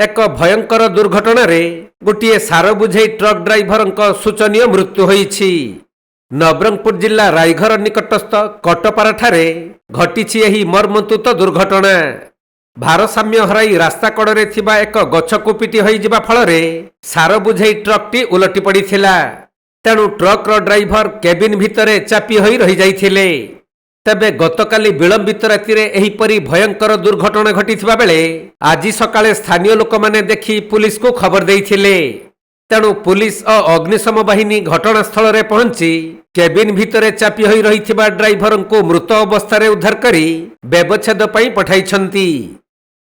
एक भयंकर दुर्घटना रे गोटे सार बुझे ट्रक ड्राइवर सूचनीय मृत्यु होईछि। नवरंगपुर जिला रायघर निकटस्थ कटपारा ठारे घटिछि एही मर्मन्तुत दुर्घटना। भारसाम्य हराई रास्ता कड़े थिबा एक गछकु पिटी होई जिबा फलरे सार बुझे ट्रकटी उलटी पड़िथिला। तेणु ट्रकर ड्राइवर केबिन भितरे चापी होई रही जाइथिले। तेबे गतकाली विलंबित रातिरे एहीपरि भयंकर दुर्घटना घटिथिबा बेले आज सकाळे स्थानीय लोक माने देखि पुलिस को खबर देइथिले। तेणु पुलिस और अग्निशम बाहिनी घटनास्थल रे पहुंची केबिन भितरे चापी होई रहिथिबा ड्राइवर को मृत अवस्था उद्धार करी व्यवच्छेद पई पठाइछंती।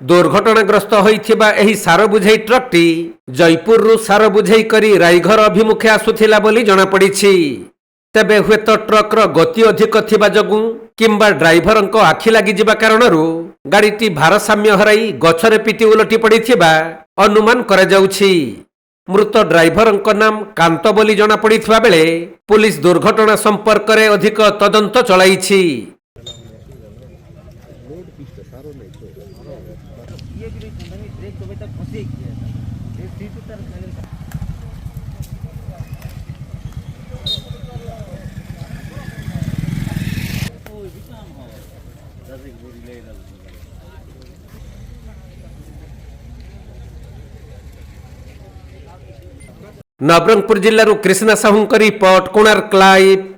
दुर्घटनाग्रस्त होइथिबा एही सार बुझेई ट्रकटी जयपुर रु सार बुझेई करी रायघर अभिमुखे आसुथिला बोली जणा पड़िछि। तेबे हुएत ट्रकर गति अधिक थिबा जगु किंबा ड्राइवर आखि लागि जिबा कारणरू गाड़ीटी भारसाम्य हराई गछरे पिटी उलटी पड़िथिबा अनुमान करा जाउछि। मृत ड्राइवर नाम कांत बोली जणा पड़िथिबा बेले पुलिस दुर्घटना संपर्क रे अधिक तदंत चलाइछि। नवरंगपुर जिल्लारू कृष्णा साहूंक रिपोर्ट, कोणार्क लाइव।